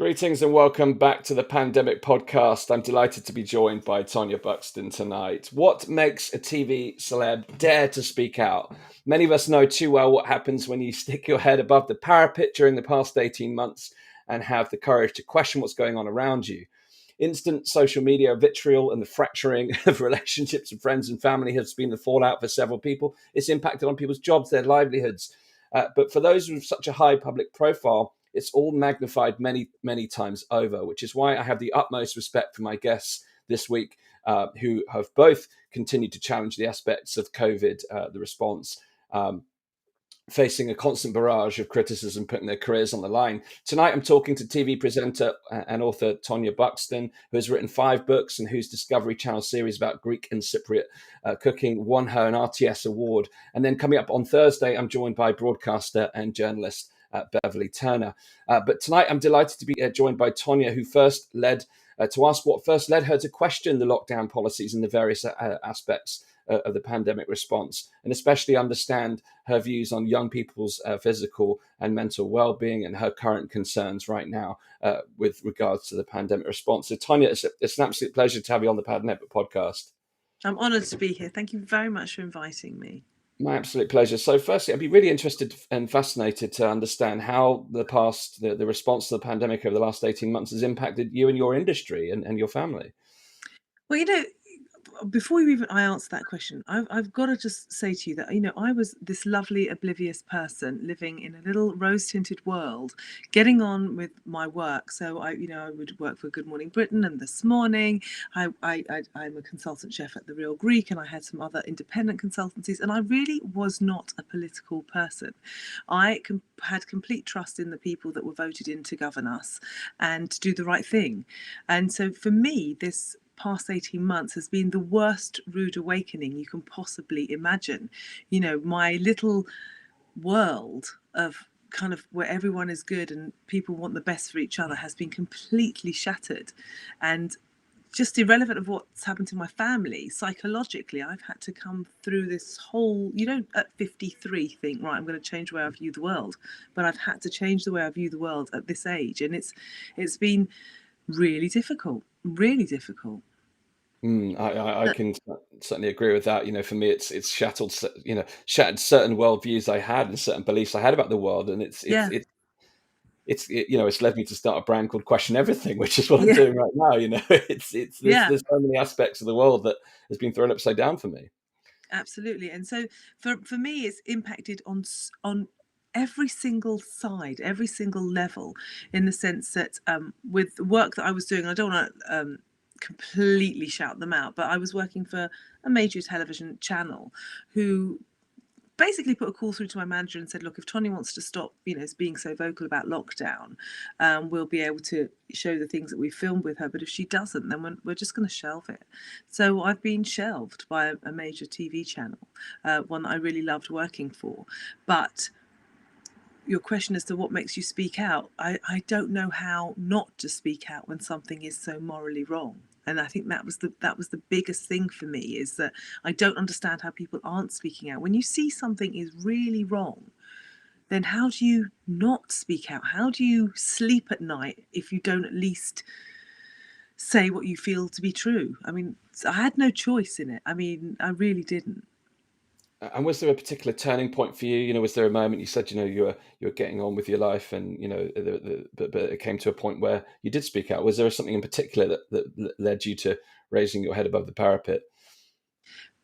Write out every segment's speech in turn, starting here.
Greetings and welcome back to the Pandemic Podcast. I'm delighted to be joined by Tonia Buxton tonight. What makes a TV celeb dare to speak out? Many of us know too well what happens when you stick your head above the parapet during the past 18 months and have the courage to question what's going on around you. Instant social media vitriol and the fracturing of relationships with friends and family has been the fallout for several people. It's impacted on people's jobs, their livelihoods. But for those with such a high public profile, it's all magnified many, many times over, which is why I have the utmost respect for my guests this week, who have both continued to challenge the aspects of COVID, the response, facing a constant barrage of criticism, putting their careers on the line. Tonight, I'm talking to TV presenter and author Tonia Buxton, who has written 5 books and whose Discovery Channel series about Greek and Cypriot cooking won her an RTS award. And then coming up on Thursday, I'm joined by broadcaster and journalist Beverley Turner. But tonight, I'm delighted to be joined by Tonia, who to ask what first led her to question the lockdown policies and the various aspects of the pandemic response, and especially understand her views on young people's physical and mental well-being and her current concerns right now with regards to the pandemic response. So, Tonia, it's an absolute pleasure to have you on the Pandemic Podcast. I'm honoured to be here. Thank you very much for inviting me. My absolute pleasure. So firstly, I'd be really interested and fascinated to understand how the response to the pandemic over the last 18 months has impacted you and your industry and your family. Well, before I answer that question, I've got to just say to you that, I was this lovely, oblivious person living in a little rose-tinted world, getting on with my work. So I would work for Good Morning Britain, and This Morning, I'm a consultant chef at The Real Greek, and I had some other independent consultancies, and I really was not a political person. I had complete trust in the people that were voted in to govern us and to do the right thing. And so for me, this past 18 months has been the worst rude awakening you can possibly imagine. My little world of kind of where everyone is good and people want the best for each other has been completely shattered. And just irrelevant of what's happened to my family, psychologically, I've had to come through this whole, at 53 think, right, I'm going to change the way I view the world. But I've had to change the way I view the world at this age. And it's been really difficult, really difficult. I can certainly agree with that. For me, it's shattered certain worldviews I had and certain beliefs I had about the world, and it's led me to start a brand called Question Everything, which is what I'm doing right now. There's so many aspects of the world that has been thrown upside down for me. Absolutely, and so for me, it's impacted on every single side, every single level, in the sense that with the work that I was doing, I don't want to completely shout them out, but I was working for a major television channel who basically put a call through to my manager and said, look, if Tonia wants to stop being so vocal about lockdown, we'll be able to show the things that we filmed with her, but if she doesn't, then we're just going to shelve it. So I've been shelved by a major TV channel, one that I really loved working for. But your question as to what makes you speak out, I don't know how not to speak out when something is so morally wrong. And I think that was the biggest thing for me, is that I don't understand how people aren't speaking out. When you see something is really wrong, then how do you not speak out? How do you sleep at night if you don't at least say what you feel to be true? I mean, I had no choice in it. I mean, I really didn't. And was there a particular turning point for you? Was there a moment you said, you were getting on with your life, and but it came to a point where you did speak out? Was there something in particular that led you to raising your head above the parapet?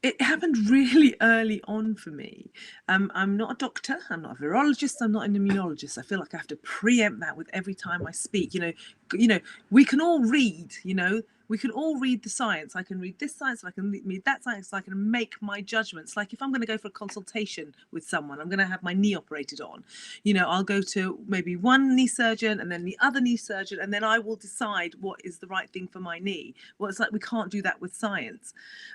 It happened really early on for me. I'm not a doctor, I'm not a virologist, I'm not an immunologist. I feel like I have to preempt that with every time I speak. We can all read, we can all read the science. I can read this science, I can read that science, I can make my judgments. Like if I'm going to go for a consultation with someone, I'm going to have my knee operated on. I'll go to maybe one knee surgeon and then the other knee surgeon, and then I will decide what is the right thing for my knee. Well, it's like we can't do that with science.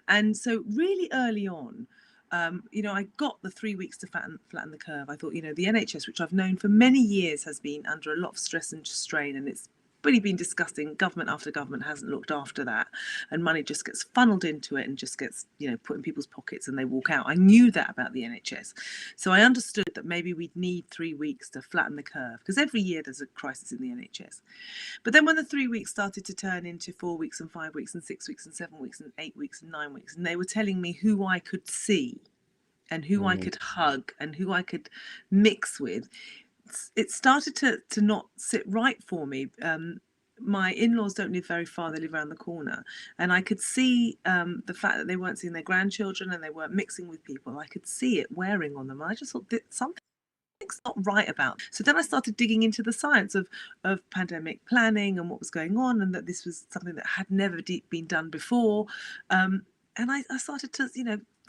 And so really early on, I got the 3 weeks to flatten the curve. I thought, the NHS, which I've known for many years, has been under a lot of stress and strain, and it's really been disgusting. Government after government hasn't looked after that, and money just gets funneled into it and just gets, put in people's pockets and they walk out. I knew that about the NHS, so I understood that maybe we'd need 3 weeks to flatten the curve, because every year there's a crisis in the NHS. But then when the 3 weeks started to turn into 4 weeks and 5 weeks and 6 weeks and 7 weeks and 8 weeks and 9 weeks, and they were telling me who I could see and who I could hug and who I could mix with, it started to not sit right for me. My in-laws don't live very far, they live around the corner, and I could see the fact that they weren't seeing their grandchildren and they weren't mixing with people. I could see it wearing on them. I just thought that something's not right about. So then I started digging into the science of pandemic planning and what was going on, and that this was something that had never been done before. And I started to,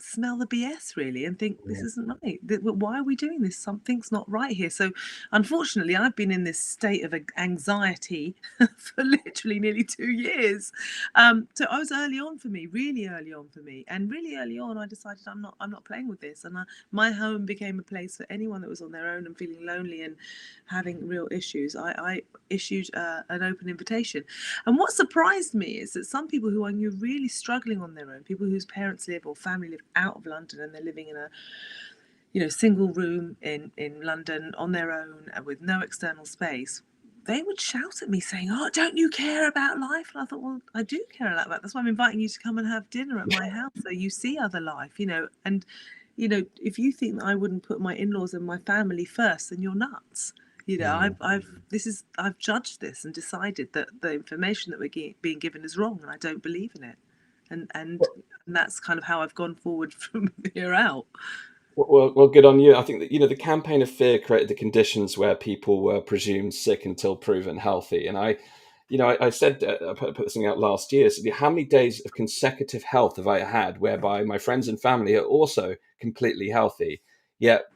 smell the BS really and think, this isn't right. Why are we doing this? Something's not right here. So unfortunately, I've been in this state of anxiety for literally nearly 2 years. So I was early on for me, really early on for me, and really early on I decided I'm not playing with this. And my home became a place for anyone that was on their own and feeling lonely and having real issues. I issued an open invitation. And what surprised me is that some people who I knew really struggling on their own, people whose parents live or family live out of London and they're living in a single room in London on their own and with no external space, they would shout at me saying, "Oh, don't you care about life?" And I thought, well, I do care about that. That's why I'm inviting you to come and have dinner at my house so you see other life, and if you think that I wouldn't put my in-laws and my family first, then you're nuts. I've judged this and decided that the information that we're being given is wrong, and I don't believe in it. And that's kind of how I've gone forward from here out. Well, good on you. I think that the campaign of fear created the conditions where people were presumed sick until proven healthy. And I said I put something out last year. So how many days of consecutive health have I had, whereby my friends and family are also completely healthy, yet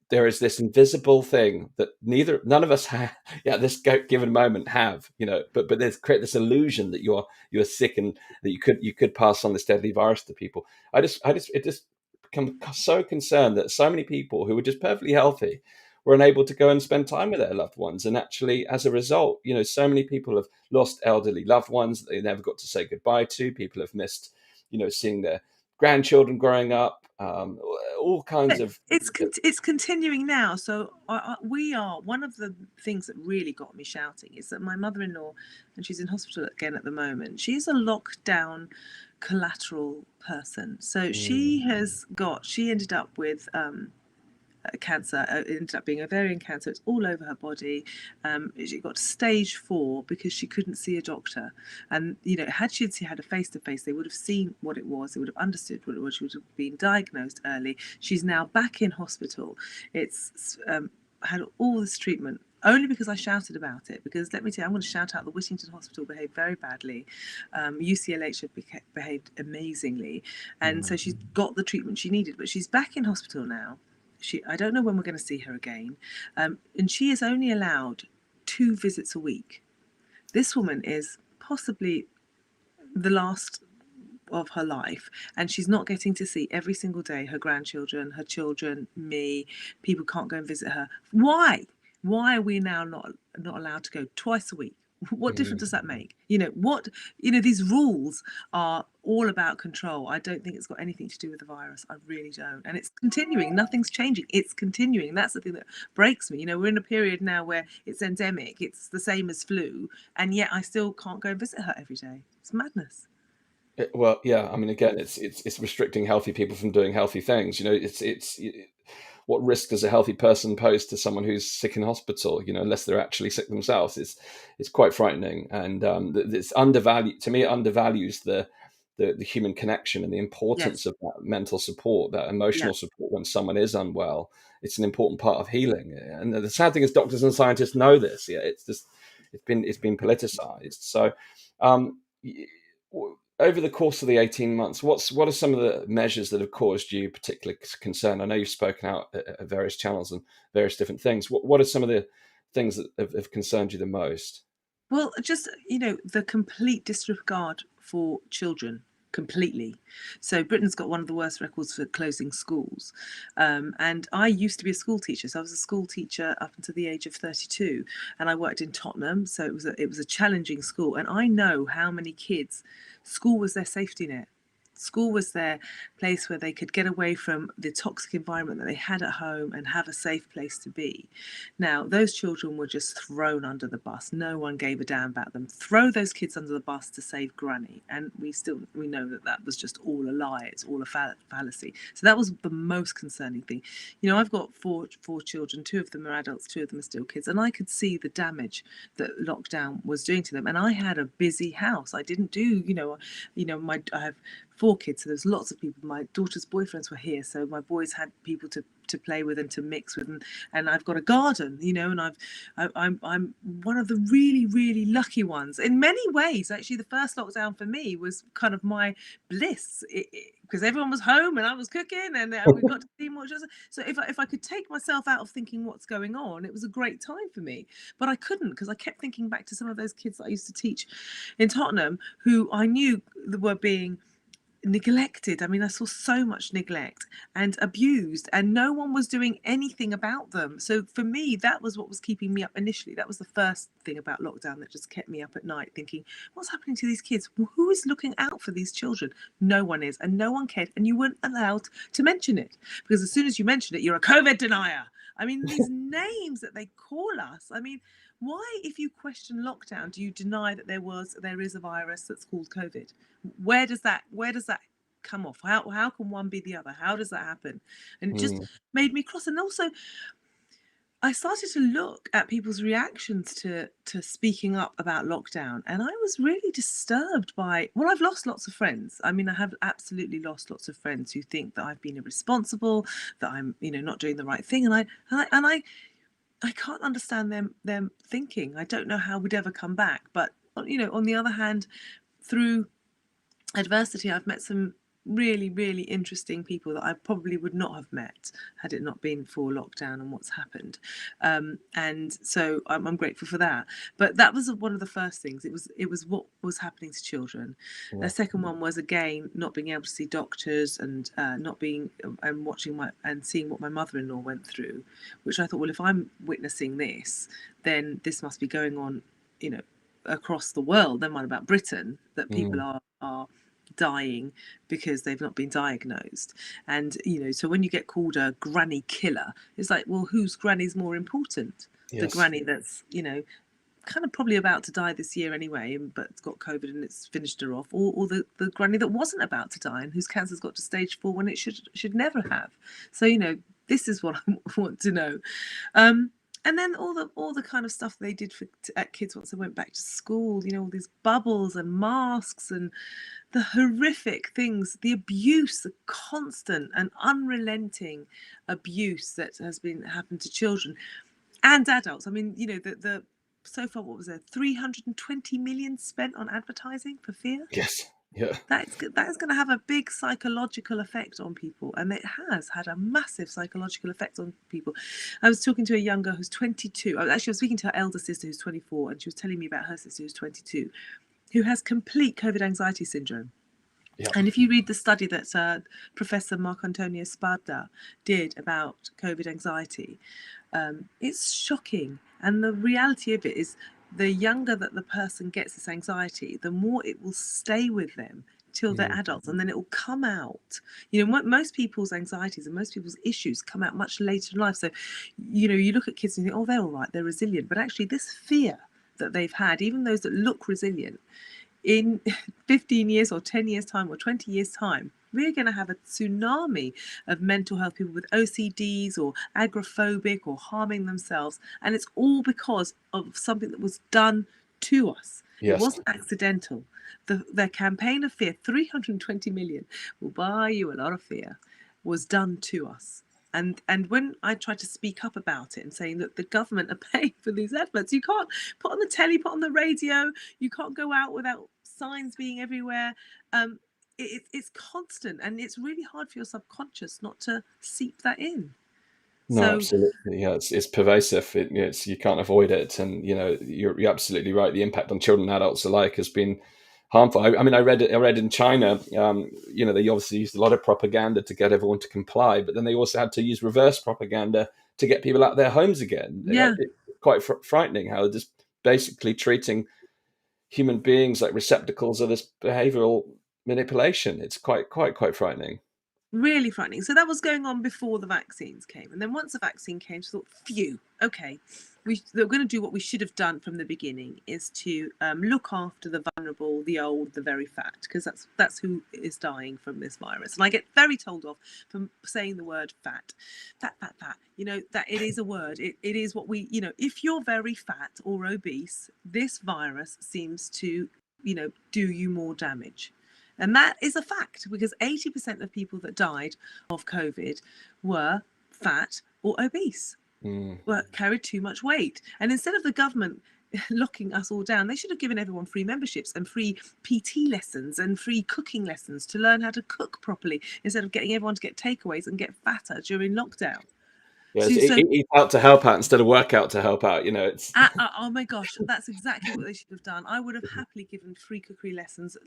there is this invisible thing that none of us have at this given moment have, but there's create this illusion that you're sick and that you could pass on this deadly virus to people. It just become so concerned that so many people who were just perfectly healthy were unable to go and spend time with their loved ones. And actually, as a result, so many people have lost elderly loved ones that they never got to say goodbye to. People have missed, seeing their grandchildren growing up, all kinds of. It's continuing now. So we are, one of the things that really got me shouting is that my mother-in-law, and she's in hospital again at the moment, she's a lockdown collateral person. So she ended up with cancer. It ended up being ovarian cancer. It's all over her body. She got stage 4 because she couldn't see a doctor. And had she had a face-to-face, they would have seen what it was. They would have understood what it was. She would have been diagnosed early. She's now back in hospital. It's had all this treatment only because I shouted about it. Because let me tell you, I'm going to shout out the Whittington Hospital behaved very badly. UCLH have behaved amazingly. And so she's got the treatment she needed. But she's back in hospital now. I don't know when we're going to see her again. And she is only allowed 2 visits a week. This woman is possibly the last of her life, and she's not getting to see every single day her grandchildren, her children, me. People can't go and visit her. Why are we now not allowed to go twice a week? What difference does that make? These rules are all about control. I don't think it's got anything to do with the virus. I really don't. And it's continuing. Nothing's changing. It's continuing. That's the thing that breaks me. We're in a period now where it's endemic. It's the same as flu. And yet I still can't go and visit her every day. It's madness. Well, yeah. I mean, again, it's restricting healthy people from doing healthy things. What risk does a healthy person pose to someone who's sick in hospital? Unless they're actually sick themselves, it's quite frightening. And it's undervalued. To me, it undervalues the human connection and the importance of that mental support, that emotional support when someone is unwell. It's an important part of healing. And the sad thing is, doctors and scientists know this. Yeah, it's been politicized. So. Over the course of the 18 months, what are some of the measures that have caused you particular concern? I know you've spoken out at various channels and various different things. What are some of the things that have concerned you the most? Well, just, the complete disregard for children. completely. So Britain's got one of the worst records for closing schools. And I used to be a school teacher. So I was a school teacher up until the age of 32. And I worked in Tottenham. So it was a challenging school. And I know how many kids, school was their safety net. School was their place where they could get away from the toxic environment that they had at home and have a safe place to be. Now, those children were just thrown under the bus. No one gave a damn about them. Throw those kids under the bus to save granny. And we know that that was just all a lie. It's all a fallacy. So that was the most concerning thing. You know, I've got four children. Two of them are adults, two of them are still kids. And I could see the damage that lockdown was doing to them. And I had a busy house. I didn't do, I have 4 kids, so there's lots of people. My daughter's boyfriends were here, so my boys had people to play with and to mix with, and I've got a garden, and I'm one of the really lucky ones in many ways. Actually, the first lockdown for me was kind of my bliss, because everyone was home and I was cooking and we got to see more. So if I could take myself out of thinking what's going on, it was a great time for me. But I couldn't, because I kept thinking back to some of those kids that I used to teach in Tottenham who I knew were being neglected. I mean, I saw so much neglect and abused, and no one was doing anything about them. So for me, that was what was keeping me up initially. That was the first thing about lockdown that just kept me up at night, thinking, what's happening to these kids? Who is looking out for these children? No one is, and no one cared, and you weren't allowed to mention it, because as soon as you mention it, you're a COVID denier. I mean, these names that they call us. I mean, why, if you question lockdown, do you deny that there is a virus that's called COVID? Where does that come off? How can one be the other? How does that happen? And it just made me cross. And also, I started to look at people's reactions to speaking up about lockdown, and I was really disturbed by. Well, I've lost lots of friends. I mean, I have absolutely lost lots of friends who think that I've been irresponsible, that I'm not doing the right thing, and I can't understand them thinking. I don't know how we'd ever come back. But on the other hand, through adversity, I've met some really interesting people that I probably would not have met had it not been for lockdown and what's happened. And so I'm grateful for that. But that was one of the first things. It was what was happening to children. Yeah. The second one was, again, not being able to see doctors and not being and watching and seeing what my mother-in-law went through, which I thought, well, if I'm witnessing this, then this must be going on, across the world. Never mind about Britain, that people are dying because they've not been diagnosed. And so when you get called a granny killer, it's like, well, whose granny's more important? Yes. The granny that's kind of probably about to die this year anyway, but it's got COVID and it's finished her off, or the granny that wasn't about to die and whose cancer's got to stage 4 when it should never have. So this is what I want to know. And then all the kind of stuff they did at kids once they went back to school, all these bubbles and masks and the horrific things, the abuse, the constant and unrelenting abuse that has happened to children and adults. I mean, the so far, what was there? 320 million spent on advertising for fear. Yes. Yeah. That is going to have a big psychological effect on people, and it has had a massive psychological effect on people. I was talking to a young girl who's 22. I was speaking to her elder sister who's 24, and she was telling me about her sister who's 22, who has complete COVID anxiety syndrome. Yeah. And if you read the study that Professor Marc-Antonio Spada did about COVID anxiety, it's shocking. And the reality of it is, the younger that the person gets this anxiety, the more it will stay with them till they're adults, and then it will come out. Most people's anxieties and most people's issues come out much later in life. So, you look at kids and you think, oh, they're all right, they're resilient. But actually, this fear that they've had, even those that look resilient, in 15 years or 10 years time or 20 years time, we're going to have a tsunami of mental health, people with OCDs or agoraphobic or harming themselves. And it's all because of something that was done to us. Yes. It wasn't accidental. Their campaign of fear, 320 million, will buy you a lot of fear, was done to us. And when I tried to speak up about it and saying, look, the government are paying for these adverts, you can't put on the telly, put on the radio, you can't go out without signs being everywhere. It's constant, and it's really hard for your subconscious not to seep that in. No, absolutely. Yeah, it's pervasive. You can't avoid it. And, you're absolutely right. The impact on children and adults alike has been harmful. I mean, I read in China, they obviously used a lot of propaganda to get everyone to comply, but then they also had to use reverse propaganda to get people out of their homes again. Yeah. It's quite frightening how they're just basically treating human beings like receptacles of this behavioral manipulation. It's quite frightening. Really frightening. So that was going on before the vaccines came. And then once the vaccine came, I thought, phew, okay, we're going to do what we should have done from the beginning, is to look after the vulnerable, the old, the very fat, because that's who is dying from this virus. And I get very told off for saying the word fat. Fat. That it is a word. It is what we, if you're very fat or obese, this virus seems to, do you more damage. And that is a fact, because 80% of people that died of COVID were fat or obese, carried too much weight. And instead of the government locking us all down, they should have given everyone free memberships and free PT lessons and free cooking lessons to learn how to cook properly, instead of getting everyone to get takeaways and get fatter during lockdown. Yes, eat out to help out instead of work out to help out. It's oh my gosh, that's exactly what they should have done. I would have happily given free cookery lessons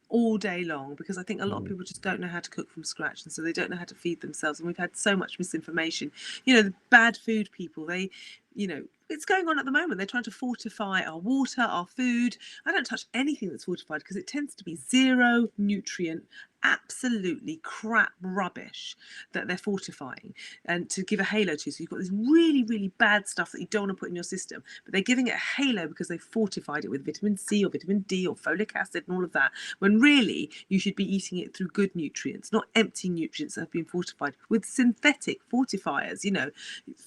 all day long, because I think a lot of people just don't know how to cook from scratch, and so they don't know how to feed themselves. And we've had so much misinformation. The bad food people, they, it's going on at the moment. They're trying to fortify our water, our food. I don't touch anything that's fortified, because it tends to be zero nutrient, absolutely crap rubbish that they're fortifying and to give a halo to. So you've got this really, really bad stuff that you don't want to put in your system, but they're giving it a halo because they've fortified it with vitamin C or vitamin D or folic acid and all of that, when really you should be eating it through good nutrients, not empty nutrients that have been fortified with synthetic fortifiers.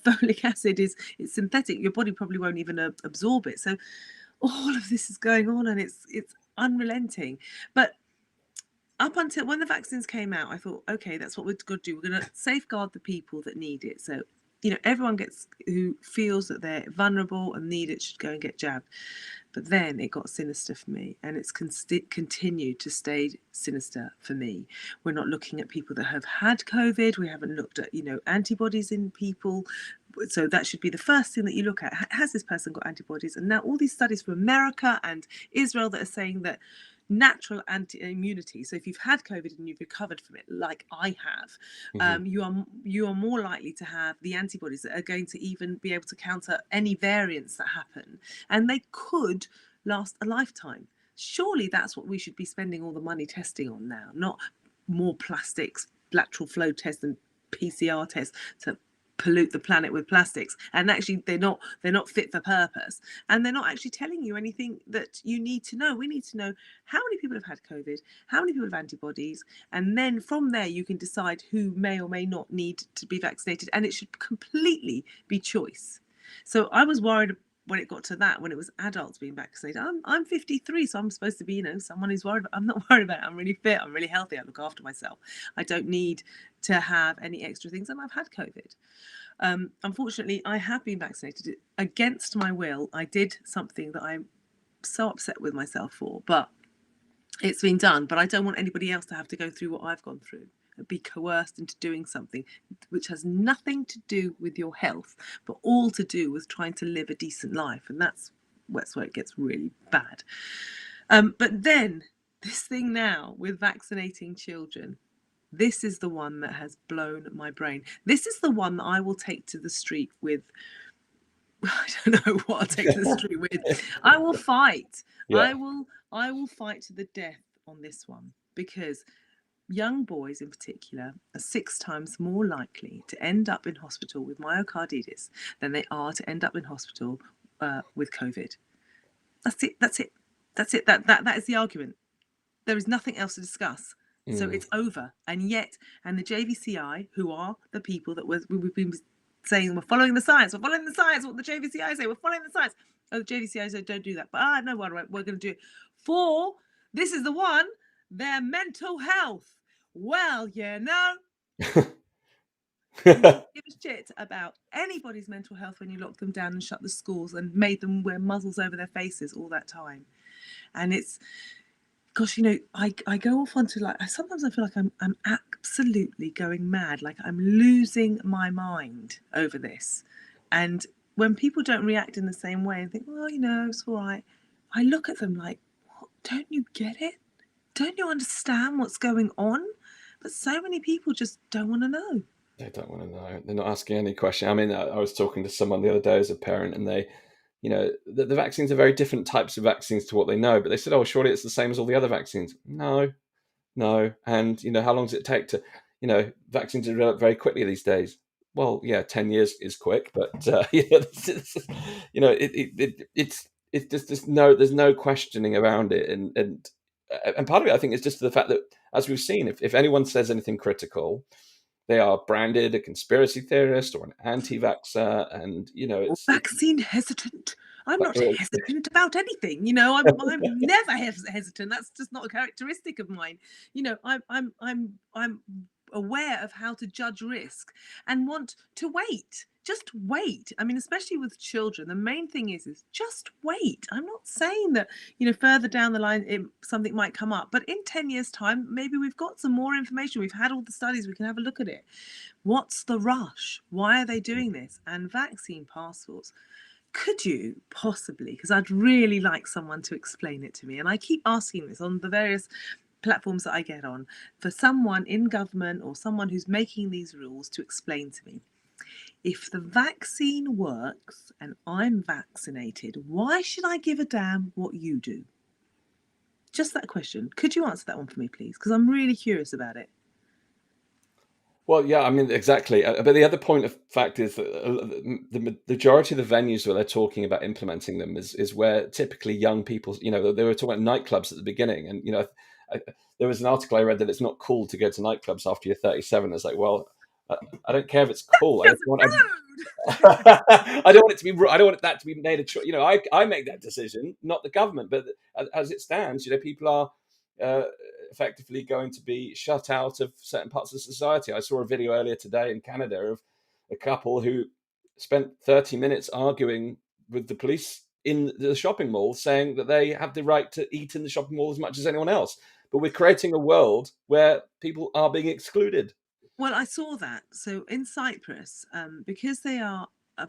Folic acid it's synthetic. Your body probably won't even absorb it. So all of this is going on, and it's unrelenting. But up until when the vaccines came out, I thought, okay, that's what we're going to do. We're going to safeguard the people that need it. So, everyone who feels that they're vulnerable and need it should go and get jabbed. But then it got sinister for me, and it's continued to stay sinister for me. We're not looking at people that have had COVID. We haven't looked at, antibodies in people. So that should be the first thing that you look at. Has this person got antibodies? And now all these studies from America and Israel that are saying that natural anti-immunity, so if you've had COVID and you've recovered from it, like I have, you are more likely to have the antibodies that are going to even be able to counter any variants that happen, and they could last a lifetime. Surely that's what we should be spending all the money testing on now, not more plastics, lateral flow tests and PCR tests to pollute the planet with plastics. And actually they're not fit for purpose, and they're not actually telling you anything that you need to know. We need to know how many people have had COVID, how many people have antibodies, and then from there you can decide who may or may not need to be vaccinated, and it should completely be choice. So I was worried when it got to that, when it was adults being vaccinated. I'm 53, so I'm supposed to be, someone who's worried. I'm not worried about it. I'm really fit. I'm really healthy. I look after myself. I don't need to have any extra things, and I've had COVID. Unfortunately, I have been vaccinated against my will. I did something that I'm so upset with myself for, but it's been done. But I don't want anybody else to have to go through what I've gone through and be coerced into doing something which has nothing to do with your health, but all to do with trying to live a decent life. And that's where it gets really bad. But then this thing now with vaccinating children, this is the one that has blown my brain. This is the one that I will take to the street with. I don't know what I'll take to the street with. I will fight. Yeah. I will fight to the death on this one, because young boys in particular are 6 times more likely to end up in hospital with myocarditis than they are to end up in hospital with COVID. That's it. That is the argument. There is nothing else to discuss. So it's over. And the JVCI, who are the people that we've been saying we're following the science, what the JVCI say, we're following the science. Oh, the JVCI said don't do that. But no, we're going to do it. For this is the one, their mental health. Well, give a shit about anybody's mental health when you lock them down and shut the schools and made them wear muzzles over their faces all that time. And it's, gosh, I go off onto sometimes I feel like I'm absolutely going mad, like I'm losing my mind over this. And when people don't react in the same way and think, well, it's all right, I look at them like, Don't you get it? Don't you understand what's going on? But so many people just don't want to know. They don't want to know. They're not asking any question. I mean, I was talking to someone the other day as a parent, and they, the vaccines are very different types of vaccines to what they know. But they said, "Oh, surely it's the same as all the other vaccines." No, no. And how long does it take to, vaccines are developed very quickly these days. Well, yeah, 10 years is quick, but it's just there's no questioning around it, and part of it I think is just the fact that, as we've seen, if anyone says anything critical, they are branded a conspiracy theorist or an anti-vaxxer, and Or it's vaccine hesitant. I'm not it, hesitant about anything. I'm never hesitant. That's just not a characteristic of mine. I'm aware of how to judge risk and want to wait. Just wait. I mean, especially with children, the main thing is just wait. I'm not saying that further down the line something might come up, but in 10 years' time, maybe we've got some more information. We've had all the studies. We can have a look at it. What's the rush? Why are they doing this? And vaccine passports. Could you possibly, because I'd really like someone to explain it to me, and I keep asking this on the various platforms that I get on, for someone in government or someone who's making these rules to explain to me, if the vaccine works and I'm vaccinated, why should I give a damn what you do? Just that question. Could you answer that one for me, please? Because I'm really curious about it. well, yeah, I mean, exactly. But the other point of fact is that the majority of the venues where they're talking about implementing them is where typically young people, they were talking about nightclubs at the beginning, and I, there was an article I read that it's not cool to go to nightclubs after you're 37. It's like, well, I don't care if it's cool. I That's don't want rude. I don't want it to be. I don't want that to be made a choice. I make that decision, not the government. But as it stands, people are effectively going to be shut out of certain parts of society. I saw a video earlier today in Canada of a couple who spent 30 minutes arguing with the police in the shopping mall, saying that they have the right to eat in the shopping mall as much as anyone else. But we're creating a world where people are being excluded. Well, I saw that. So in Cyprus, because they are a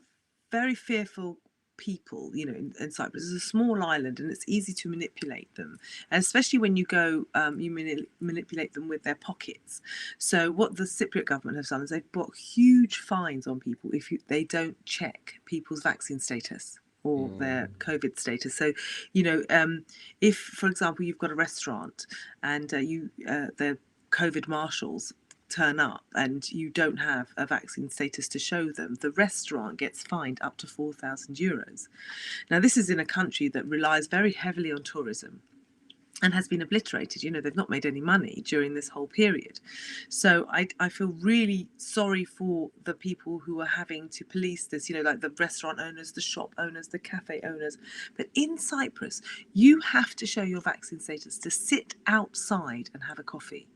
very fearful people, in Cyprus, it's a small island and it's easy to manipulate them, and especially when you go, you manipulate them with their pockets. So what the Cypriot government has done is they've put huge fines on people if they don't check people's vaccine status or their COVID status. So, if, for example, you've got a restaurant and the COVID marshals turn up and you don't have a vaccine status to show them, the restaurant gets fined up to €4,000. Now, this is in a country that relies very heavily on tourism and has been obliterated. They've not made any money during this whole period. So I feel really sorry for the people who are having to police this, like the restaurant owners, the shop owners, the cafe owners. But in Cyprus, you have to show your vaccine status to sit outside and have a coffee.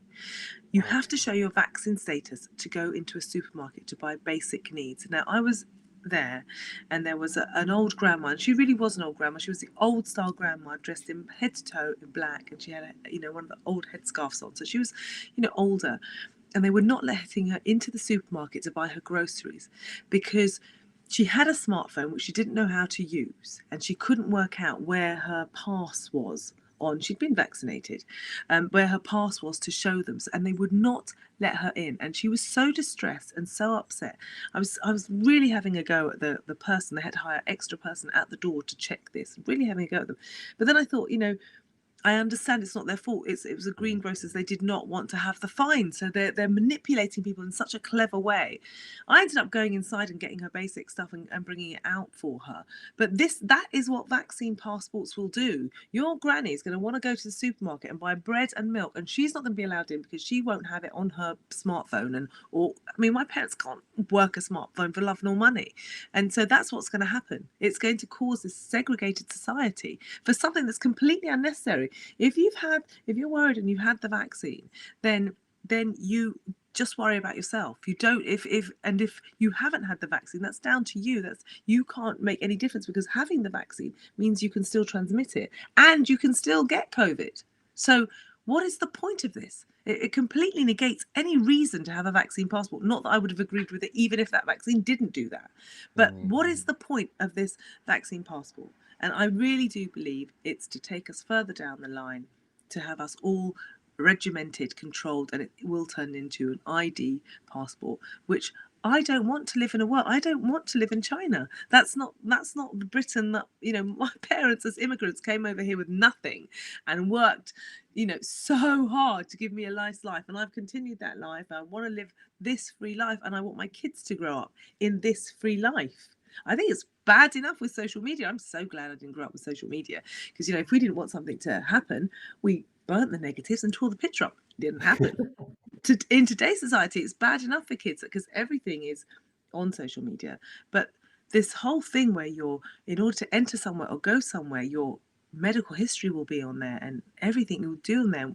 You have to show your vaccine status to go into a supermarket to buy basic needs. Now, I was there and there was an old grandma, and she really was an old grandma. She was the old style grandma, dressed in head to toe in black, and she had one of the old headscarves on. So she was older, and they were not letting her into the supermarket to buy her groceries because she had a smartphone which she didn't know how to use, and she couldn't work out where her pass was on. She'd been vaccinated, where her pass was to show them, and they would not let her in. And she was so distressed and so upset. I was really having a go at the person. They had to hire extra person at the door to check this, really having a go at them. But then I thought, I understand it's not their fault. It was the greengrocers. They did not want to have the fine, so they're manipulating people in such a clever way. I ended up going inside and getting her basic stuff and bringing it out for her. But that is what vaccine passports will do. Your granny is going to want to go to the supermarket and buy bread and milk, and she's not going to be allowed in because she won't have it on her smartphone. My parents can't work a smartphone for love nor money, and so that's what's going to happen. It's going to cause this segregated society for something that's completely unnecessary. If you're worried and you had the vaccine, then you just worry about yourself. You don't, if you haven't had the vaccine, that's down to you. You can't make any difference, because having the vaccine means you can still transmit it and you can still get COVID. So what is the point of this? It completely negates any reason to have a vaccine passport. Not that I would have agreed with it even if that vaccine didn't do that. But what is the point of this vaccine passport? And I really do believe it's to take us further down the line, to have us all regimented, controlled, and it will turn into an ID passport, which I don't want to live in a world. I don't want to live in China. That's not the Britain that, my parents as immigrants came over here with nothing and worked, so hard to give me a nice life. And I've continued that life. I want to live this free life, and I want my kids to grow up in this free life. I think it's bad enough with social media. I'm so glad I didn't grow up with social media, because if we didn't want something to happen, we burnt the negatives and tore the picture up. It didn't happen. In today's society, it's bad enough for kids because everything is on social media. But this whole thing where in order to enter somewhere or go somewhere, your medical history will be on there and everything you'll do on there,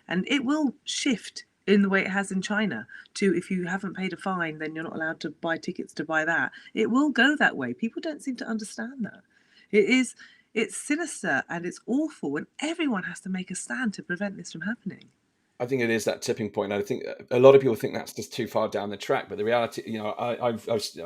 and it will shift in the way it has in China to, if you haven't paid a fine, then you're not allowed to buy tickets to buy that. It will go that way. People don't seem to understand that. It's sinister and it's awful, and everyone has to make a stand to prevent this from happening. I think it is that tipping point. I think a lot of people think that's just too far down the track, but the reality, I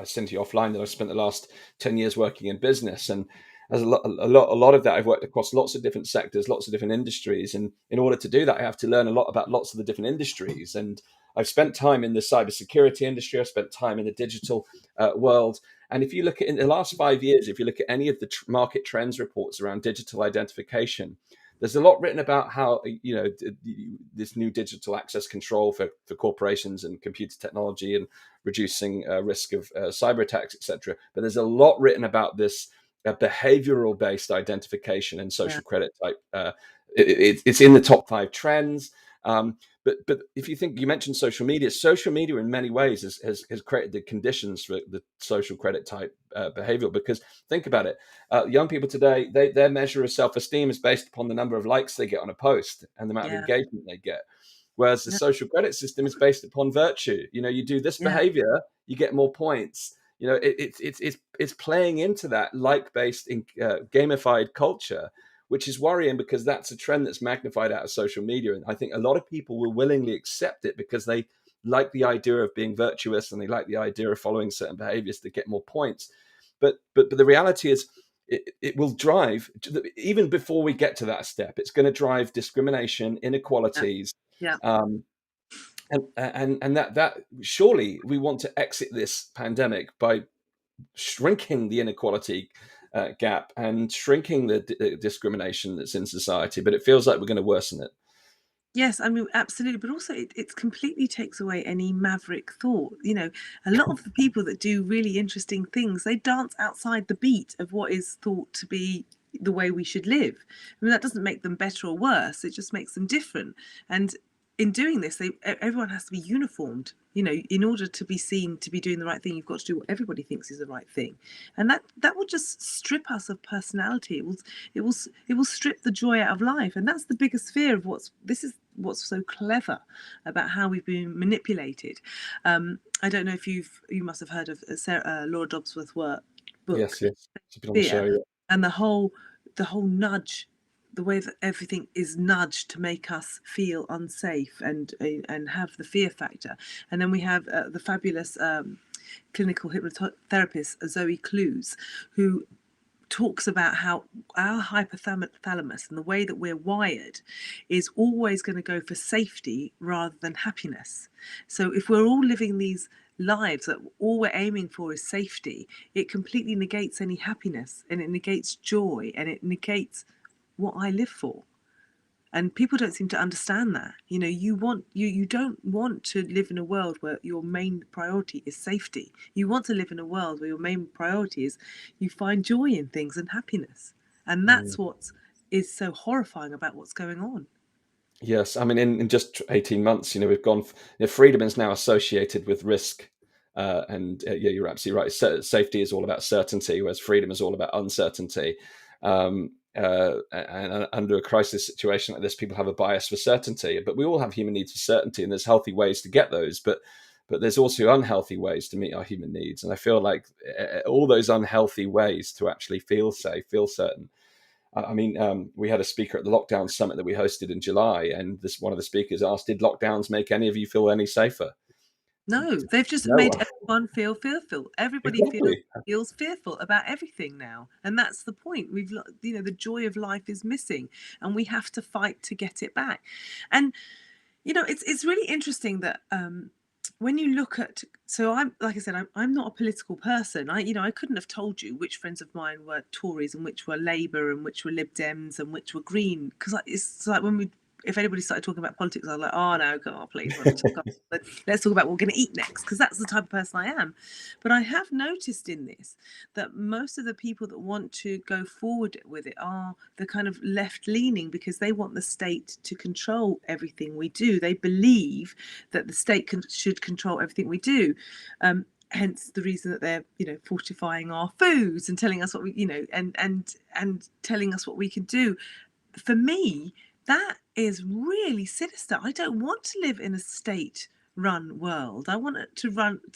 sent you offline that I've spent the last 10 years working in business, and as a lot of that, I've worked across lots of different sectors, lots of different industries, and in order to do that, I have to learn a lot about lots of the different industries. And I've spent time in the cybersecurity industry. I've spent time in the digital world. And if you look at in the last 5 years, if you look at any of the market trends reports around digital identification, there's a lot written about how this new digital access control for corporations and computer technology and reducing risk of cyber attacks, etc. But there's a lot written about this behavioral based identification and social credit type. It's in the top 5 trends. But if you think, you mentioned social media in many ways has created the conditions for the social credit type behavior. Because think about it, young people today, their measure of self-esteem is based upon the number of likes they get on a post and the amount of engagement they get. Whereas the social credit system is based upon virtue. You do this behavior, you get more points. It's playing into that like-based gamified culture, which is worrying because that's a trend that's magnified out of social media. And I think a lot of people will willingly accept it because they like the idea of being virtuous and they like the idea of following certain behaviors to get more points. But the reality is it will drive, even before we get to that step, it's going to drive discrimination, inequalities. And that surely we want to exit this pandemic by shrinking the inequality gap and shrinking the discrimination that's in society, but it feels like we're going to worsen it. Yes, I mean, absolutely. But also, it completely takes away any maverick thought. A lot of the people that do really interesting things, they dance outside the beat of what is thought to be the way we should live. I mean, that doesn't make them better or worse. It just makes them different. And in doing this, everyone has to be uniformed. In order to be seen to be doing the right thing, you've got to do what everybody thinks is the right thing, and that will just strip us of personality. It will strip the joy out of life, and that's the biggest fear of what's so clever about how we've been manipulated. I don't know if you must have heard of Laura Dodsworth's book. Yes, it's been on the show, yeah. And the whole nudge, the way that everything is nudged to make us feel unsafe and have the fear factor. And then we have the fabulous clinical hypnotherapist Zoe Clues, who talks about how our hypothalamus and the way that we're wired is always going to go for safety rather than happiness. So if we're all living these lives that all we're aiming for is safety, it completely negates any happiness, and it negates joy, and it negates what I live for. And people don't seem to understand that. You don't want to live in a world where your main priority is safety. You want to live in a world where your main priority is you find joy in things and happiness. And that's what is so horrifying about what's going on. Yes, I mean, in just 18 months, we've gone. Freedom is now associated with risk, and you're absolutely right. Safety is all about certainty, whereas freedom is all about uncertainty. And under a crisis situation like this, people have a bias for certainty, but we all have human needs for certainty, and there's healthy ways to get those, but there's also unhealthy ways to meet our human needs. And I feel like all those unhealthy ways to actually feel safe, feel certain. I mean, we had a speaker at the lockdown summit that we hosted in July, and one of the speakers asked, "Did lockdowns make any of you feel any safer?" No, they've just made One feel fearful. Everybody Exactly. feels fearful about everything now, and that's the point. The joy of life is missing, and we have to fight to get it back. And it's really interesting that when you look at, so I'm, like I said, I'm not a political person. I couldn't have told you which friends of mine were Tories and which were Labour and which were Lib Dems and which were Green, because it's like if anybody started talking about politics, I was like, oh no, come on, please, let's talk about what we're going to eat next, because that's the type of person I am. But I have noticed in this that most of the people that want to go forward with it are the kind of left leaning, because they want the state to control everything we do. They believe that the state should control everything we do. Hence the reason that they're fortifying our foods and telling us what we and telling us what we can do. For me, that is really sinister. I don't want to live in a state run world. I want to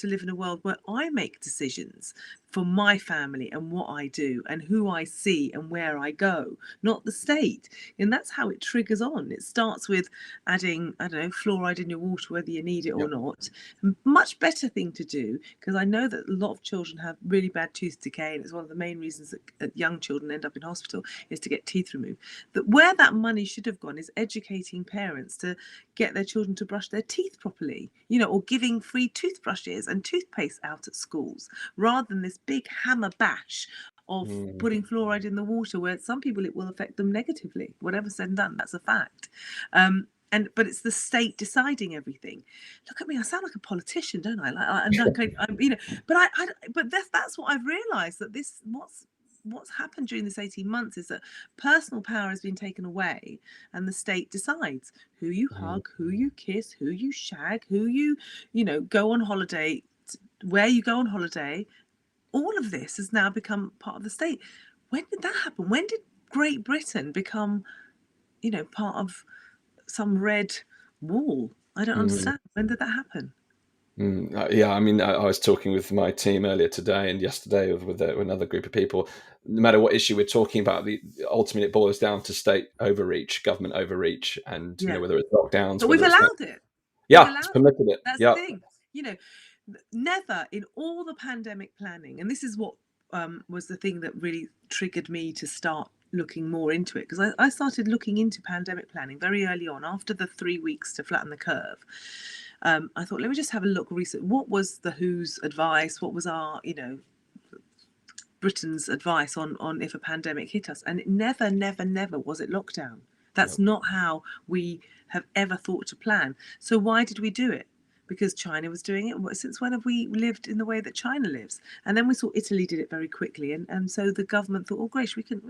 live in a world where I make decisions for my family and what I do and who I see and where I go, not the state. And that's how it triggers on. It starts with adding, I don't know, fluoride in your water, whether you need it or not. Much better thing to do, because I know that a lot of children have really bad tooth decay, and it's one of the main reasons that young children end up in hospital is to get teeth removed. That where that money should have gone is educating parents to get their children to brush their teeth properly, or giving free toothbrushes and toothpaste out at schools, rather than this big hammer bash of putting fluoride in the water, where some people it will affect them negatively. Whatever said and done, that's a fact. But it's the state deciding everything. Look at me, I sound like a politician, don't I? But that's what I've realised, that what's happened during this 18 months is that personal power has been taken away, and the state decides who you hug, who you kiss, who you shag, who you go on holiday, where you go on holiday. All of this has now become part of the state. When did that happen? When did Great Britain become part of some red wall? I don't understand. When did that happen? Yeah, I mean, I was talking with my team earlier today and yesterday with another group of people. No matter what issue we're talking about, ultimately it boils down to state overreach, government overreach, and whether it's lockdowns, but we've whether allowed it. It's permitted it. That's the thing. Never in all the pandemic planning, and this is what was the thing that really triggered me to start looking more into it, because I started looking into pandemic planning very early on, after the 3 weeks to flatten the curve. I thought, let me just have a look recent. What was the WHO's advice? What was our, Britain's advice on if a pandemic hit us? And it never was it lockdown. That's not how we have ever thought to plan. So why did we do it? Because China was doing it. Since when have we lived in the way that China lives? And then we saw Italy did it very quickly, and so the government thought, oh great, we can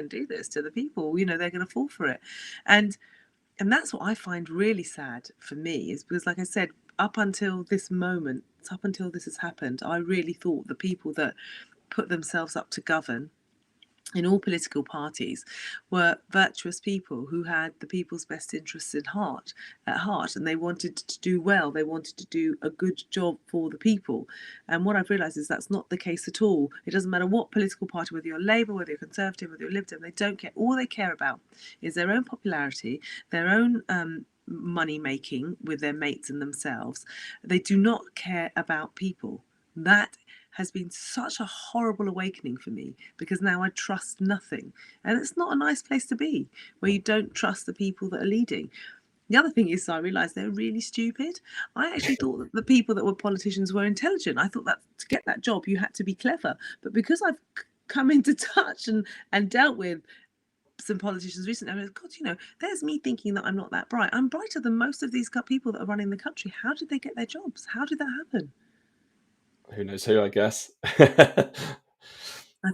do this to the people. They're going to fall for it, and that's what I find really sad for me, is because, like I said, up until this moment, up until this has happened, I really thought the people that put themselves up to govern in all political parties were virtuous people who had the people's best interests at heart, and they wanted to do well. They wanted to do a good job for the people. And what I've realised is that's not the case at all. It doesn't matter what political party, whether you're Labour, whether you're Conservative, whether you're Lib Dem, they don't care. All they care about is their own popularity, their own money making with their mates and themselves. They do not care about people. That has been such a horrible awakening for me, because now I trust nothing. And it's not a nice place to be, where you don't trust the people that are leading. The other thing is, I realised they're really stupid. I actually thought that the people that were politicians were intelligent. I thought that to get that job, you had to be clever. But because I've come into touch and dealt with some politicians recently, I mean, God, there's me thinking that I'm not that bright. I'm brighter than most of these people that are running the country. How did they get their jobs? How did that happen? Who knows who, I guess. I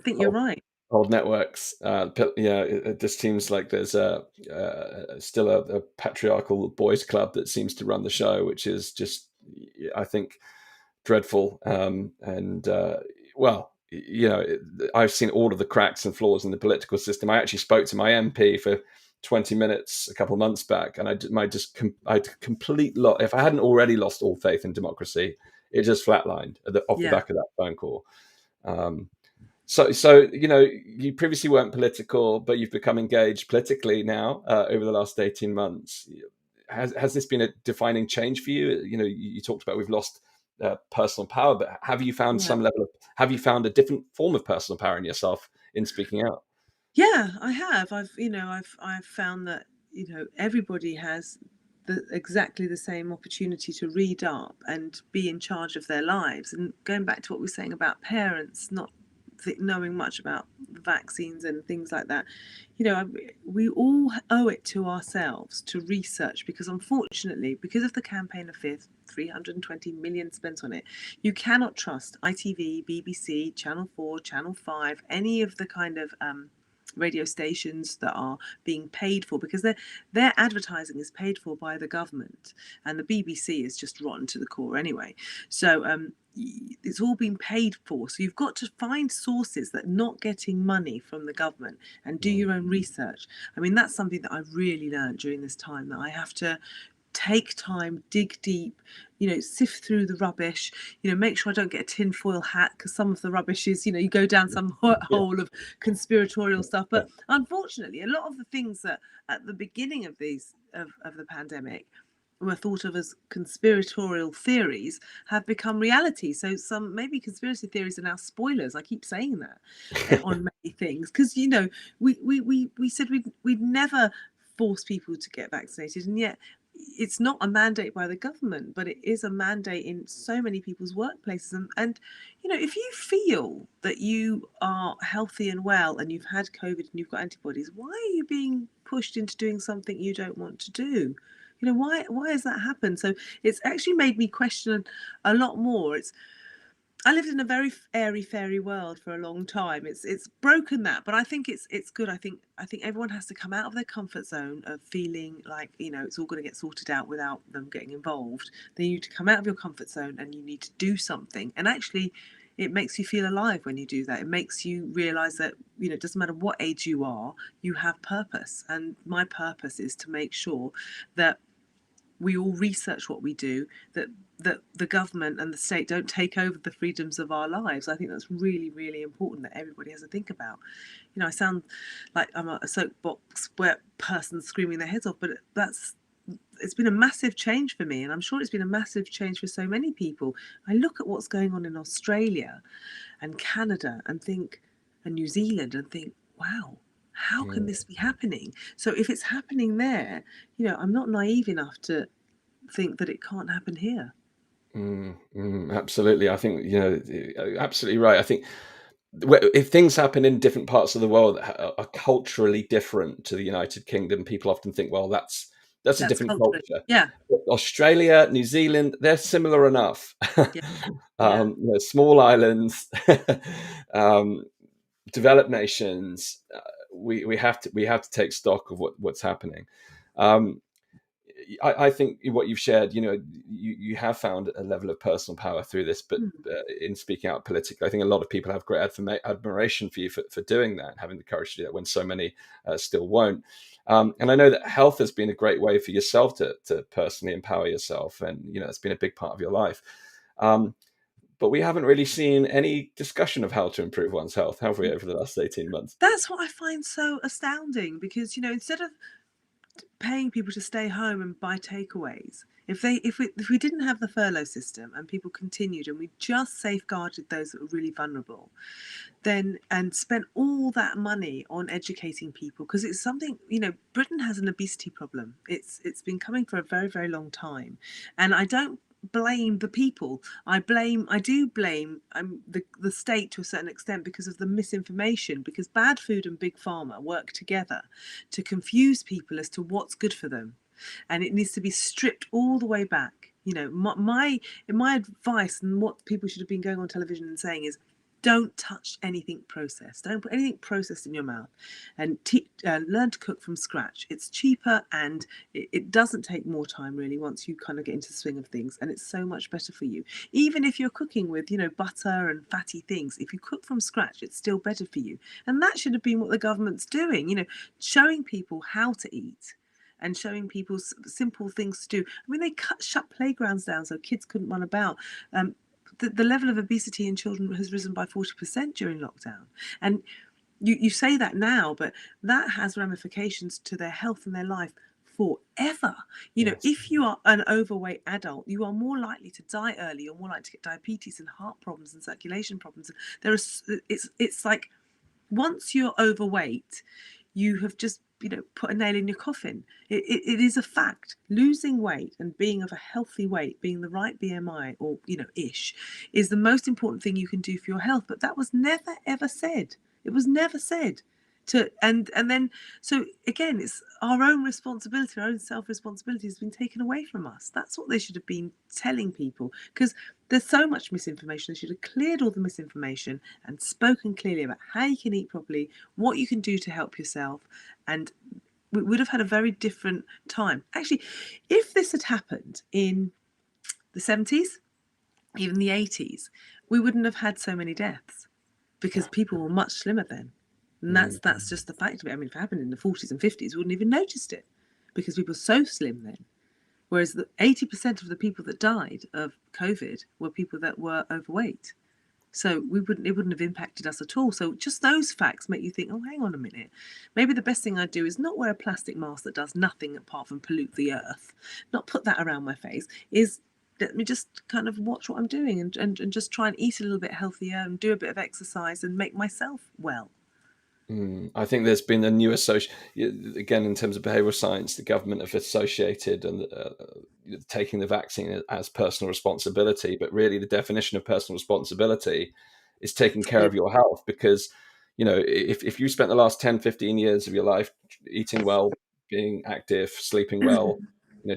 think you're right. Old networks. It just seems like there's still a patriarchal boys club that seems to run the show, which is just, I think, dreadful. I've seen all of the cracks and flaws in the political system. I actually spoke to my MP for 20 minutes a couple of months back, and I'd complete lot. If I hadn't already lost all faith in democracy, it just flatlined off the back of that phone call. So you previously weren't political, but you've become engaged politically now over the last 18 months. Has this been a defining change for you? You talked about we've lost personal power, but have you found Yeah. some level of, have you found a different form of personal power in yourself in speaking out? Yeah, I have. I've found that, everybody has exactly the same opportunity to read up and be in charge of their lives. And going back to what we were saying about parents not knowing much about vaccines and things like that, we all owe it to ourselves to research, because unfortunately, because of the campaign of fear, 320 million spent on it, you cannot trust ITV, BBC, Channel 4, Channel 5, any of the kind of radio stations that are being paid for, because their advertising is paid for by the government, and the BBC is just rotten to the core anyway. So it's all been paid for. So you've got to find sources that are not getting money from the government and do your own research. I mean, that's something that I really learned during this time, that I have to take time, dig deep, sift through the rubbish, make sure I don't get a tinfoil hat, because some of the rubbish is, you go down some Yeah, hole of conspiratorial stuff. But unfortunately, a lot of the things that at the beginning of of the pandemic were thought of as conspiratorial theories have become reality. So some maybe conspiracy theories are now spoilers. I keep saying that on many things, because we said we'd never force people to get vaccinated, and yet it's not a mandate by the government, but it is a mandate in so many people's workplaces. And if you feel that you are healthy and well and you've had COVID and you've got antibodies, why are you being pushed into doing something you don't want to do? Why has that happened? So it's actually made me question a lot more. I lived in a very airy fairy world for a long time. It's broken that, but I think it's good. I think everyone has to come out of their comfort zone of feeling like it's all going to get sorted out without them getting involved. Then you need to come out of your comfort zone and you need to do something. And actually, it makes you feel alive when you do that. It makes you realize that it doesn't matter what age you are, you have purpose. And my purpose is to make sure that we all research what we do, that the government and the state don't take over the freedoms of our lives. I think that's really, really important that everybody has to think about. I sound like I'm a soapbox person screaming their heads off, but it's been a massive change for me, and I'm sure it's been a massive change for so many people. I look at what's going on in Australia and Canada and New Zealand and think, wow, how can this be happening? So if it's happening there, I'm not naive enough to think that it can't happen here. Absolutely. I think, absolutely right. I think if things happen in different parts of the world that are culturally different to the United Kingdom, people often think, well, that's a That's different culture. culture. Yeah, Australia, New Zealand, they're similar enough. yeah, yeah. Small islands, um, developed nations. We have to take stock of what's happening. Um, I think what you've shared, you have found a level of personal power through this, but Mm. in speaking out politically, I think a lot of people have great admiration for you for doing that, and having the courage to do that when so many still won't. And I know that health has been a great way for yourself to personally empower yourself, and it's been a big part of your life. But we haven't really seen any discussion of how to improve one's health, have we, over the last 18 months? That's what I find so astounding, because instead of paying people to stay home and buy takeaways, if we didn't have the furlough system and people continued and we just safeguarded those that were really vulnerable, then and spent all that money on educating people, because it's something, Britain has an obesity problem. It's been coming for a very, very long time, and I don't blame the people. I do blame the state to a certain extent, because of the misinformation, because bad food and big pharma work together to confuse people as to what's good for them, and it needs to be stripped all the way back. My advice, and what people should have been going on television and saying, is don't touch anything processed. Don't put anything processed in your mouth, and learn to cook from scratch. It's cheaper, and it doesn't take more time, really, once you kind of get into the swing of things, and it's so much better for you. Even if you're cooking with butter and fatty things, if you cook from scratch, it's still better for you. And that should have been what the government's doing, showing people how to eat and showing people simple things to do. I mean, they shut playgrounds down so kids couldn't run about. The level of obesity in children has risen by 40% during lockdown. And you say that now, but that has ramifications to their health and their life before ever. If you are an overweight adult, you are more likely to die early. You're more likely to get diabetes and heart problems and circulation problems. It's like, once you're overweight, you have just put a nail in your coffin. It is a fact. Losing weight and being of a healthy weight, being the right BMI or ish, is the most important thing you can do for your health. But that was never ever said. It was never said. And then, so again, it's our own responsibility, our own self-responsibility has been taken away from us. That's what they should have been telling people, because there's so much misinformation. They should have cleared all the misinformation and spoken clearly about how you can eat properly, what you can do to help yourself, and we would have had a very different time. Actually, if this had happened in the 70s, even the 80s, we wouldn't have had so many deaths, because people were much slimmer then. And that's just the fact of it. I mean, if it happened in the 40s and 50s, we wouldn't even noticed it, because people were so slim then. Whereas the 80% of the people that died of COVID were people that were overweight. So it wouldn't have impacted us at all. So just those facts make you think, oh, hang on a minute. Maybe the best thing I'd do is not wear a plastic mask that does nothing apart from pollute the earth, not put that around my face, is let me just kind of watch what I'm doing and just try and eat a little bit healthier and do a bit of exercise and make myself well. I think there's been a new again, in terms of behavioral science, the government have associated and taking the vaccine as personal responsibility. But really, the definition of personal responsibility is taking care of your health, because, if you spent the last 10, 15 years of your life eating well, being active, sleeping well,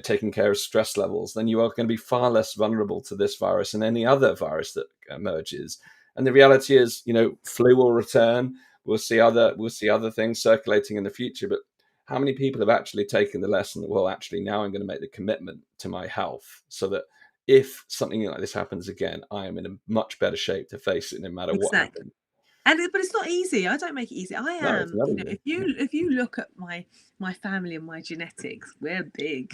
taking care of stress levels, then you are going to be far less vulnerable to this virus and any other virus that emerges. And the reality is, flu will return. We'll see other things circulating in the future, but how many people have actually taken the lesson that, well, actually now I'm going to make the commitment to my health, so that if something like this happens again, I am in a much better shape to face it, no matter what happens. But it's not easy. I don't make it easy. I No, it's am, never easy. if you look at my family and my genetics, we're big.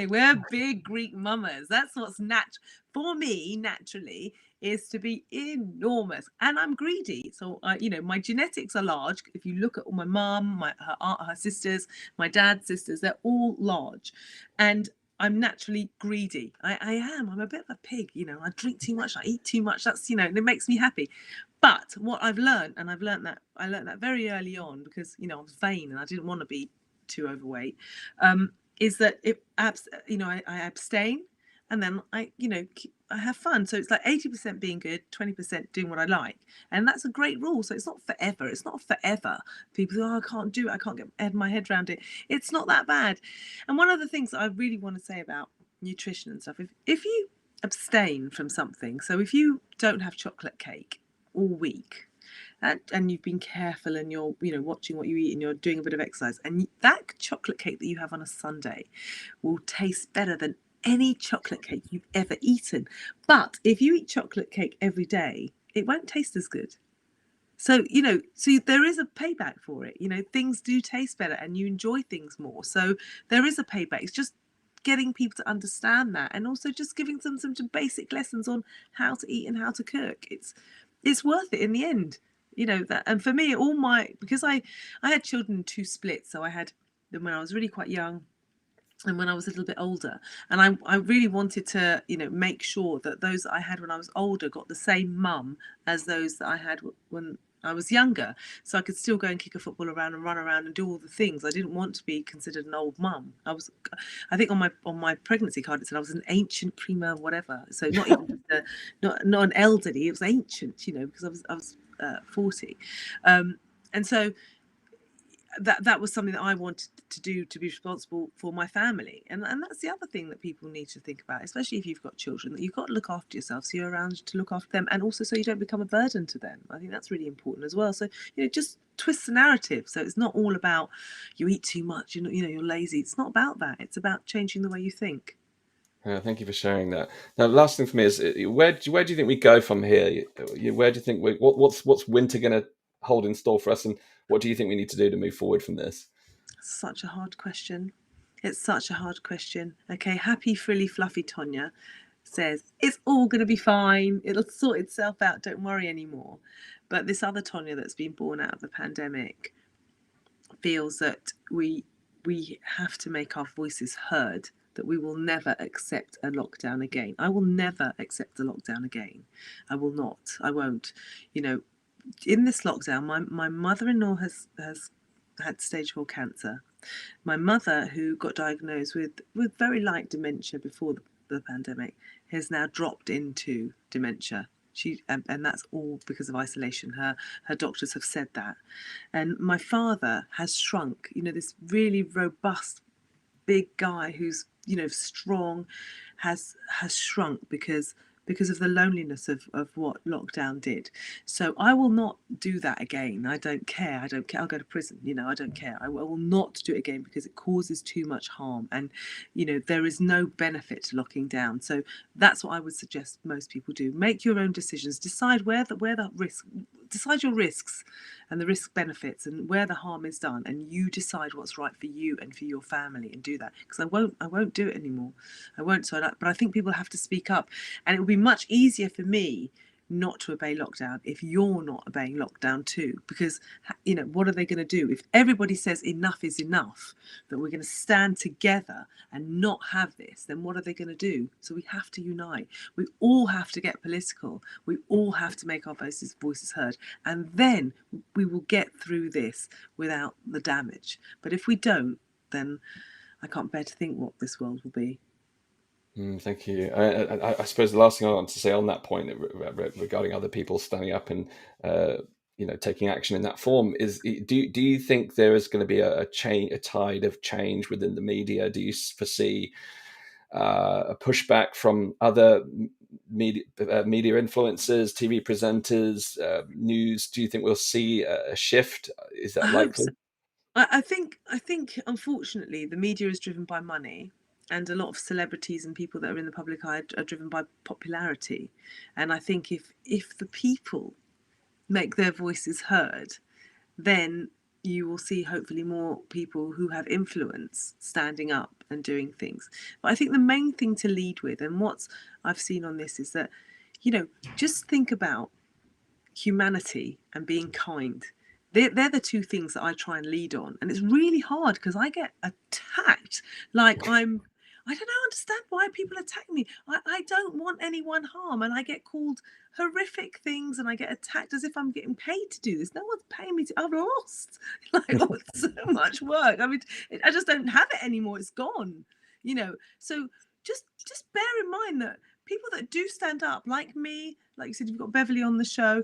We're big Greek mamas. That's what's natural for me, naturally, is to be enormous. And I'm greedy. So my genetics are large. If you look at all my mum, her aunt, her sisters, my dad's sisters, they're all large. And I'm naturally greedy. I am. I'm a bit of a pig, I drink too much, I eat too much. That's, and it makes me happy. But what I've learned, and I learned that very early on, because I was vain and I didn't want to be too overweight, is that I abstain, and then I have fun. So it's like 80% being good, 20% doing what I like, and that's a great rule. So it's not forever. It's not forever. People say, oh, I can't do it. I can't get my head around it. It's not that bad. And one of the things that I really want to say about nutrition and stuff, if you abstain from something, so if you don't have chocolate cake all week, and you've been careful, and you're watching what you eat, and you're doing a bit of exercise, and that chocolate cake that you have on a Sunday will taste better than any chocolate cake you've ever eaten. But if you eat chocolate cake every day, it won't taste as good. So there is a payback for it. Things do taste better and you enjoy things more. So there is a payback. It's just getting people to understand that, and also just giving them some basic lessons on how to eat and how to cook. It's worth it in the end, that. And for me, because I had children in two splits, so I had them when I was really quite young and when I was a little bit older, and I really wanted to make sure that those that I had when I was older got the same mum as those that I had when I was younger, so I could still go and kick a football around and run around and do all the things. I didn't want to be considered an old mum. I think on my pregnancy card it said I was an ancient prima whatever. So not even not an elderly. It was ancient, because I was 40, and so that was something that I wanted to do, to be responsible for my family. And that's the other thing that people need to think about, especially if you've got children, that you've got to look after yourself, so you're around to look after them, and also so you don't become a burden to them. I think that's really important as well. So just twist the narrative, so it's not all about you eat too much, you're lazy. It's not about that. It's about changing the way you think. Thank you for sharing that. Now, the last thing for me is, where do you think we go from here? Where do you think what's winter going to hold in store for us, and what do you think we need to do to move forward from this? Such a hard question. It's such a hard question. Okay, happy, frilly, fluffy Tonia says it's all going to be fine. It'll sort itself out. Don't worry anymore. But this other Tonia that's been born out of the pandemic feels that we we have to make our voices heard, that we will never accept a lockdown again. I will never accept a lockdown again. I will not. I won't. You know, in this lockdown, my mother-in-law has had stage 4 cancer. My mother, who got diagnosed with very light dementia before the pandemic, has now dropped into dementia. And that's all because of isolation. Her doctors have said that. And my father has shrunk. You know, this really robust, big guy who's, you know, strong, has shrunk because of the loneliness of what lockdown did. So I will not do that again. I don't care. I'll go to prison. You know, I don't care. I will not do it again because it causes too much harm. And, you know, there is no benefit to locking down. So that's what I would suggest most people do. Make your own decisions. Decide where the risk, decide your risks and the risk benefits and where the harm is done, and you decide what's right for you and for your family, and do that. Because I won't do it anymore. I won't. But I think people have to speak up, and it will be much easier for me not to obey lockdown if you're not obeying lockdown too. Because, you know, what are they going to do if everybody says enough is enough, that we're going to stand together and not have this? Then what are they going to do? So we have to unite. We all have to get political. We all have to make our voices heard, and then we will get through this without the damage. But if we don't, then I can't bear to think what this world will be. Thank you. I suppose the last thing I want to say on that point regarding other people standing up and taking action in that form is: do you think there is going to be a tide of change within the media? Do you foresee a pushback from other media influencers, TV presenters, news? Do you think we'll see a shift? Is that likely? So. I think unfortunately the media is driven by money, and a lot of celebrities and people that are in the public eye are driven by popularity. And I think if the people make their voices heard, then you will see hopefully more people who have influence standing up and doing things. But I think the main thing to lead with, and what I've seen on this, is that, you know, just think about humanity and being kind. They're the two things that I try and lead on. And it's really hard because I get attacked like I don't understand why people attack me. I don't want anyone harm, and I get called horrific things, and I get attacked as if I'm getting paid to do this. No one's paying me to. I've lost like so much work. I mean, I just don't have it anymore. It's gone. You know. So just bear in mind that people that do stand up, like me, like you said, you've got Beverley on the show.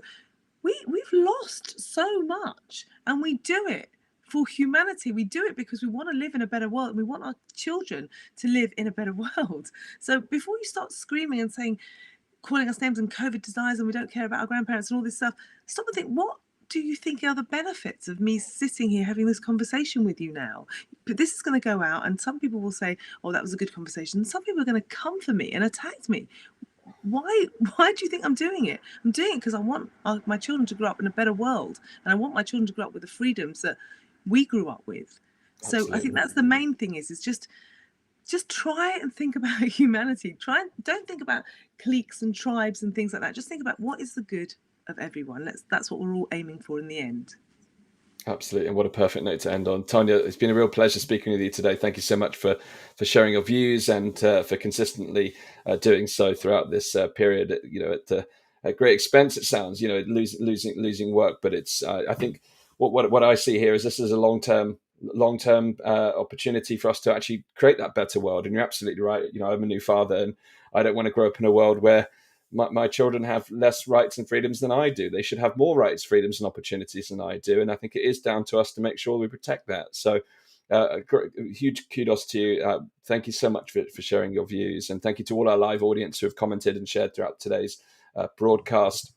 We've lost so much, and we do it for humanity. We do it because we want to live in a better world, and we want our children to live in a better world. So before you start screaming and saying, calling us names and COVID deniers, and we don't care about our grandparents and all this stuff, stop and think, what do you think are the benefits of me sitting here having this conversation with you now? But this is going to go out, and some people will say, oh, that was a good conversation. And some people are going to come for me and attack me. Why do you think I'm doing it? I'm doing it because I want my children to grow up in a better world, and I want my children to grow up with the freedoms that we grew up with. So absolutely. I think that's the main thing is just try and think about humanity. Don't think about cliques and tribes and things like that. Just think about what is the good of everyone. That's what we're all aiming for in the end. Absolutely, and what a perfect note to end on. Tonia, it's been a real pleasure speaking with you today. Thank you so much for sharing your views and for consistently doing so throughout this period. You know, at great expense, it sounds. You know, losing work, but it's. I think what I see here is this is a long term opportunity for us to actually create that better world. And you're absolutely right. You know, I'm a new father, and I don't want to grow up in a world where my children have less rights and freedoms than I do. They should have more rights, freedoms, and opportunities than I do. And I think it is down to us to make sure we protect that. So huge kudos to you. Thank you so much for sharing your views. And thank you to all our live audience who have commented and shared throughout today's broadcast.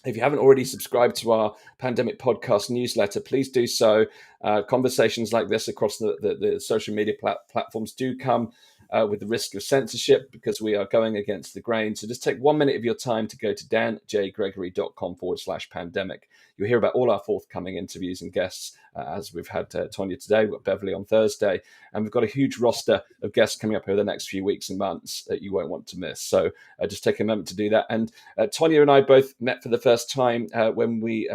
If you haven't already subscribed to our Pandemic Podcast newsletter, please do so. Conversations like this across the social media platforms do come with the risk of censorship because we are going against the grain. So just take 1 minute of your time to go to danjgregory.com/pandemic. You'll hear about all our forthcoming interviews and guests, as we've had Tonia today, we've got Beverley on Thursday, and we've got a huge roster of guests coming up over the next few weeks and months that you won't want to miss. So just take a moment to do that. And Tonia and I both met for the first time when we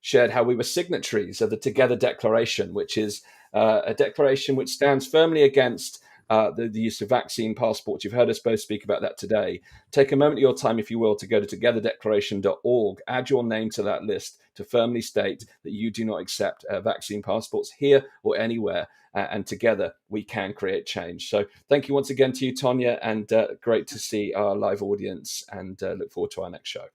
shared how we were signatories of the Together Declaration, which is a declaration which stands firmly against the use of vaccine passports. You've heard us both speak about that today. Take a moment of your time, if you will, to go to togetherdeclaration.org, add your name to that list to firmly state that you do not accept vaccine passports here or anywhere. And together we can create change. So thank you once again to you, Tonia, and great to see our live audience, and look forward to our next show.